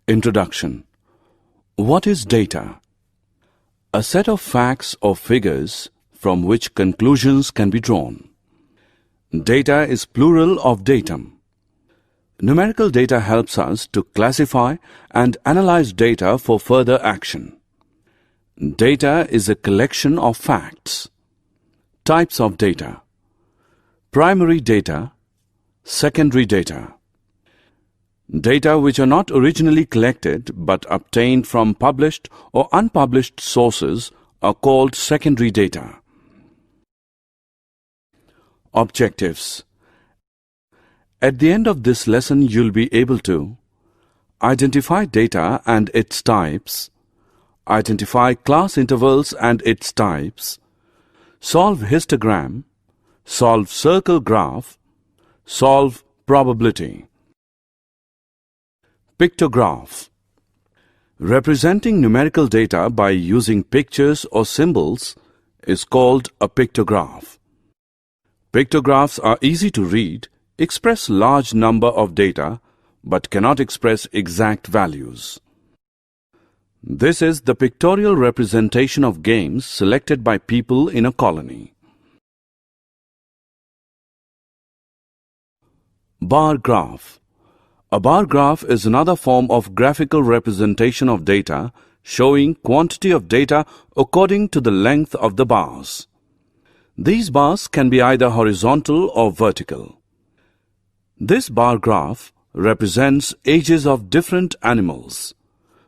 Introduction. What is data? A set of facts or figures from which conclusions can be drawn. Data is plural of datum. Numerical data helps us to classify and analyze data for further action. Data is a collection of facts. Types of data. Primary data, secondary data. Data which are not originally collected but obtained from published or unpublished sources are called secondary data. Objectives. At the end of this lesson, you'll be able to identify data and its types, identify class intervals and its types, solve histogram, solve circle graph, solve probability. Pictograph. Representing numerical data by using pictures or symbols is called a pictograph. Pictographs are easy to read, express large number of data, but cannot express exact values. This is the pictorial representation of games selected by people in a colony. Bar graph. A bar graph is another form of graphical representation of data, showing quantity of data according to the length of the bars. These bars can be either horizontal or vertical. This bar graph represents ages of different animals.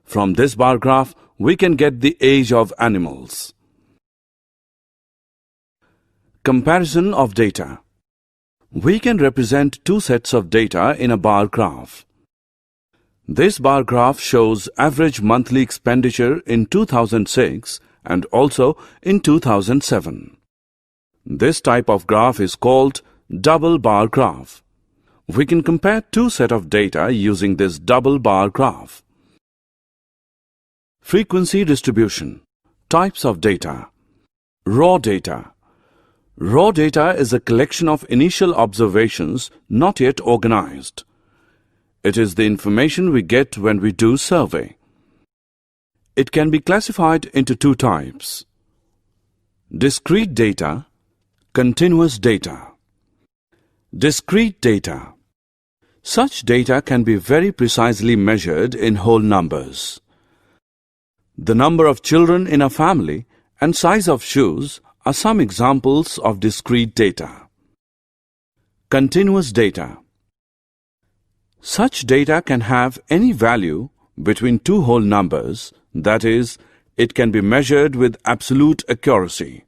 From this bar graph, we can get the age of animals. Comparison of data. We can represent two sets of data in a bar graph. This bar graph shows average monthly expenditure in 2006 and also in 2007. This type of graph is called double bar graph. We can compare two sets of data using this double bar graph. Frequency distribution. Types of data. Raw data. Raw data is a collection of initial observations not yet organized. It is the information we get when we do survey. It can be classified into two types: discrete data, continuous data. Discrete data. Such data can be very precisely measured in whole numbers. The number of children in a family and size of shoes are some examples of discrete data. Continuous data. Such data can have any value between two whole numbers, that is, it can be measured with absolute accuracy.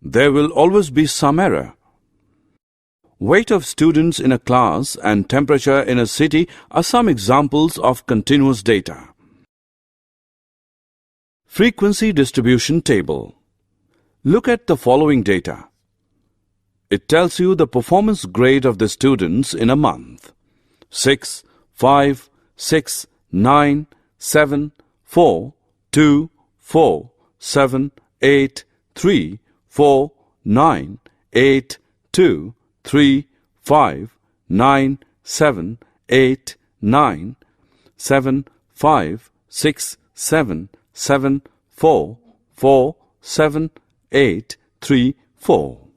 There will always be some error. Weight of students in a class and temperature in a city are some examples of continuous data. Frequency distribution table. Look at the following data. It tells you the performance grade of the students in a month. 6, 5, 6, 9, 7, 4, 2, 4, 7, 8, 3, 4, 9, 8, 2, 3, 5, 9, 7, 8, 9, 7, 5, 6, 7, 7, 4, 4, 7, 8, 3, 4.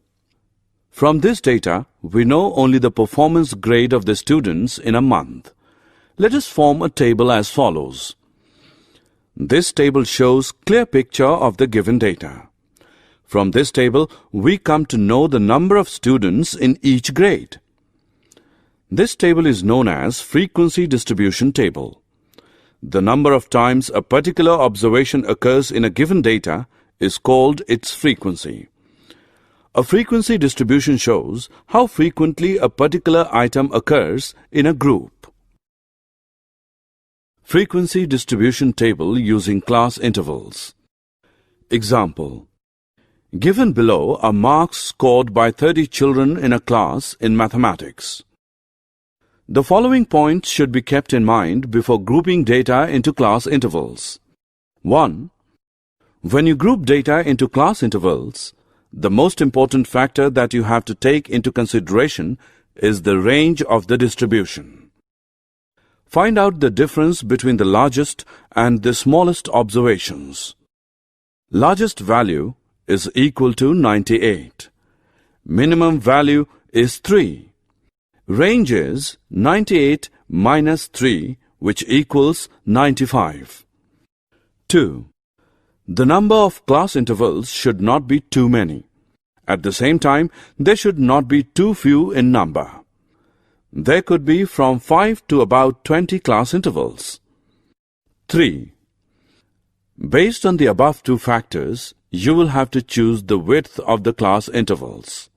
From this data, we know only the performance grade of the students in a month. Let us form a table as follows. This table shows clear picture of the given data. From this table, we come to know the number of students in each grade. This table is known as frequency distribution table. The number of times a particular observation occurs in a given data is called its frequency. A frequency distribution shows how frequently a particular item occurs in a group. Frequency distribution table using class intervals. Example. Given below are marks scored by 30 children in a class in mathematics. The following points should be kept in mind before grouping data into class intervals. 1. When you group data into class intervals, the most important factor that you have to take into consideration is the range of the distribution. Find out the difference between the largest and the smallest observations. Largest value is equal to 98. Minimum value is 3. Range is 98 minus 3, which equals 95. 2. The number of class intervals should not be too many. At the same time, they should not be too few in number. There could be from 5 to about 20 class intervals. 3. Based on the above two factors, you will have to choose the width of the class intervals.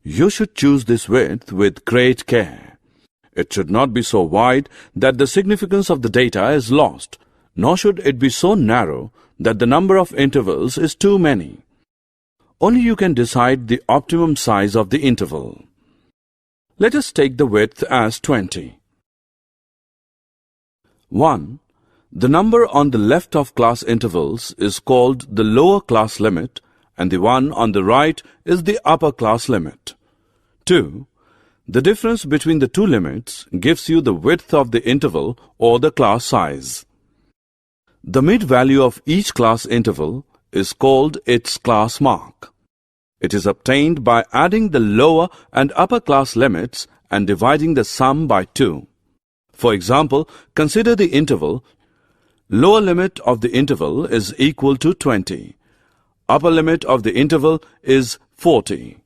You should choose this width with great care. It should not be so wide that the significance of the data is lost, nor should it be so narrow that the number of intervals is too many. Only you can decide the optimum size of the interval. Let us take the width as 20. 1. The number on the left of class intervals is called the lower class limit, and the one on the right is the upper class limit. 2. The difference between the two limits gives you the width of the interval or the class size. The mid-value of each class interval is called its class mark. It is obtained by adding the lower and upper class limits and dividing the sum by 2. For example, consider the interval. Lower limit of the interval is equal to 20. Upper limit of the interval is 40.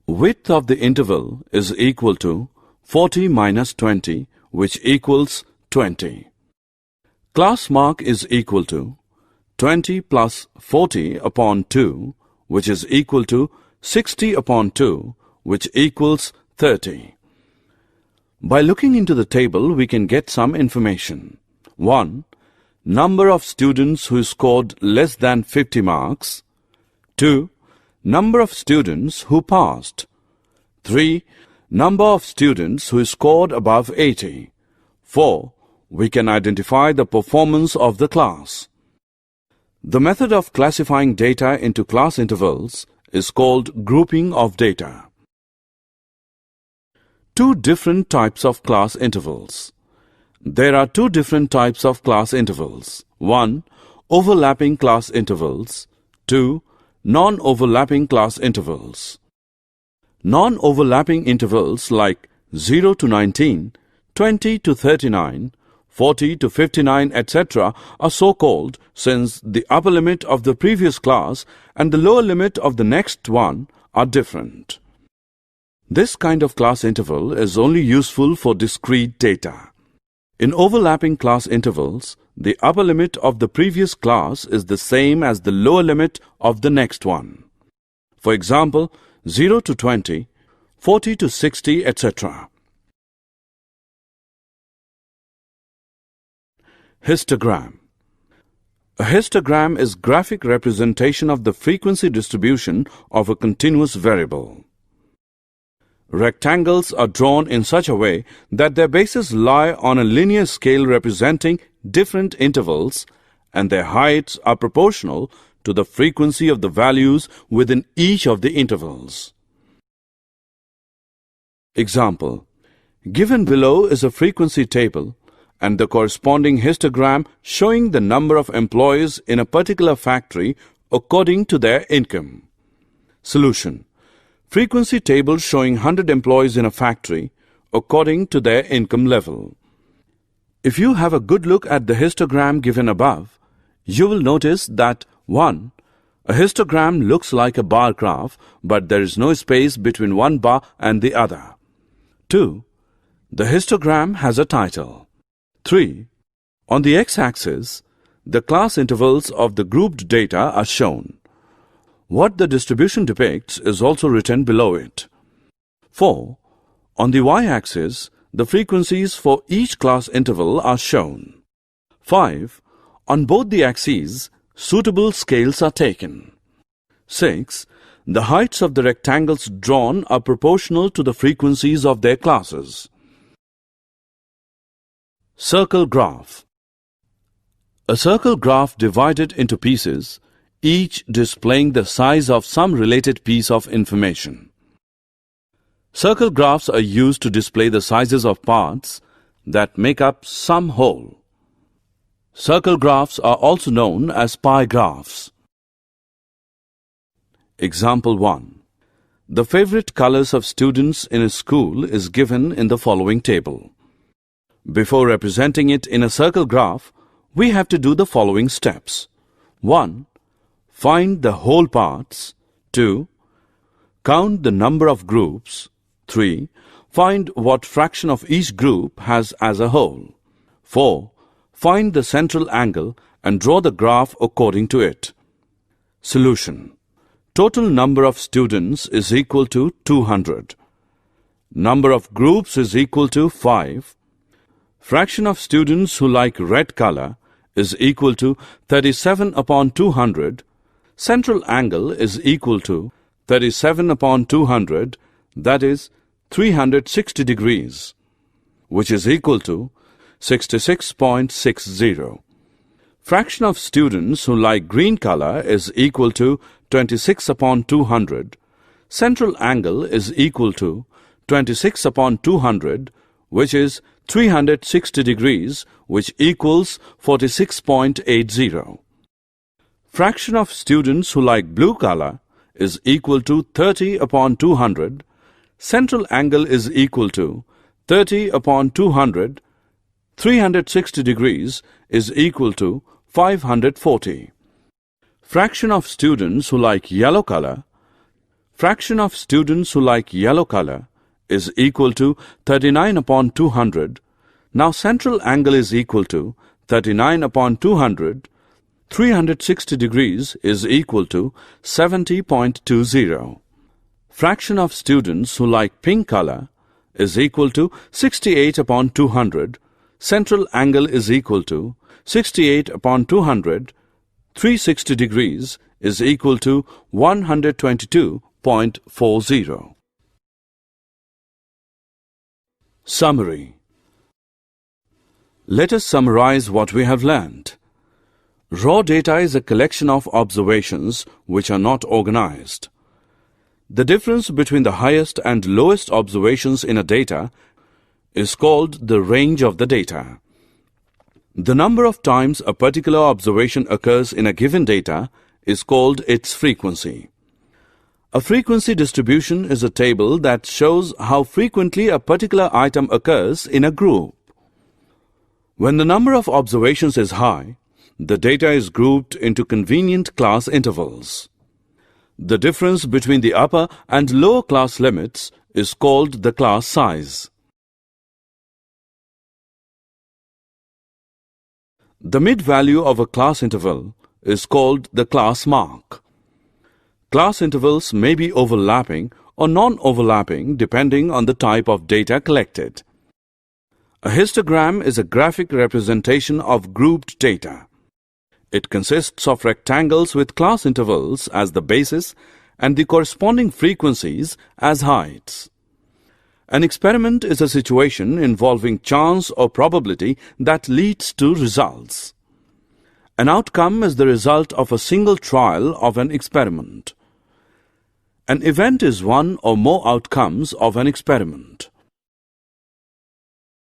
Width of the interval is equal to 40 minus 20, which equals 20. Class mark is equal to 20 plus 40 upon 2, which is equal to 60 upon 2, which equals 30. By looking into the table, we can get some information. 1. Number of students who scored less than 50 marks. 2. Number of students who passed. 3. Number of students who scored above 80. 4. We can identify the performance of the class. The method of classifying data into class intervals is called grouping of data. Two different types of class intervals. There are two different types of class intervals. 1. Overlapping class intervals. 2. Non-overlapping class intervals. Non-overlapping intervals like 0 to 19, 20 to 39, 40 to 59, etc. are so called since the upper limit of the previous class and the lower limit of the next one are different. This kind of class interval is only useful for discrete data. In overlapping class intervals, the upper limit of the previous class is the same as the lower limit of the next one. For example, 0 to 20, 40 to 60, etc. Histogram. A histogram is graphic representation of the frequency distribution of a continuous variable. Rectangles are drawn in such a way that their bases lie on a linear scale representing different intervals, and their heights are proportional to the frequency of the values within each of the intervals. Example: given below is a frequency table and the corresponding histogram showing the number of employees in a particular factory according to their income. Solution: frequency table showing 100 employees in a factory according to their income level. If you have a good look at the histogram given above, you will notice that 1. A histogram looks like a bar graph, but there is no space between one bar and the other. 2. The histogram has a title. 3. On the x-axis, the class intervals of the grouped data are shown. What the distribution depicts is also written below it. 4. On the y-axis, the frequencies for each class interval are shown. 5. On both the axes, suitable scales are taken. 6. The heights of the rectangles drawn are proportional to the frequencies of their classes. Circle graph. A circle graph divided into pieces, each displaying the size of some related piece of information. Circle graphs are used to display the sizes of parts that make up some whole. Circle graphs are also known as pie graphs. Example 1. The favorite colors of students in a school is given in the following table. Before representing it in a circle graph, we have to do the following steps. 1. Find the whole parts. 2. Count the number of groups. 3. Find what fraction of each group has as a whole. 4. Find the central angle and draw the graph according to it. Solution. Total number of students is equal to 200. Number of groups is equal to 5. Fraction of students who like red color is equal to 37 upon 200. Central angle is equal to 37 upon 200, that is 360 degrees, which is equal to 66.60. Fraction of students who like green color is equal to 26 upon 200. Central angle is equal to 26 upon 200, which is 360 degrees, which equals 46.80. Fraction of students who like blue color is equal to 30 upon 200. Central angle is equal to 30 upon 200. 360 degrees is equal to 540. Fraction of students who like yellow color. Fraction of students who like yellow color is equal to 39 upon 200. Now central angle is equal to 39 upon 200. 360 degrees is equal to 70.20. Fraction of students who like pink color is equal to 68 upon 200. Central angle is equal to 68 upon 200. 360 degrees is equal to 122.40. Summary. Let us summarize what we have learned. Raw data is a collection of observations which are not organized. The difference between the highest and lowest observations in a data is called the range of the data. The number of times a particular observation occurs in a given data is called its frequency. A frequency distribution is a table that shows how frequently a particular item occurs in a group. When the number of observations is high, the data is grouped into convenient class intervals. The difference between the upper and lower class limits is called the class size. The mid-value of a class interval is called the class mark. Class intervals may be overlapping or non-overlapping depending on the type of data collected. A histogram is a graphic representation of grouped data. It consists of rectangles with class intervals as the basis and the corresponding frequencies as heights. An experiment is a situation involving chance or probability that leads to results. An outcome is the result of a single trial of an experiment. An event is one or more outcomes of an experiment.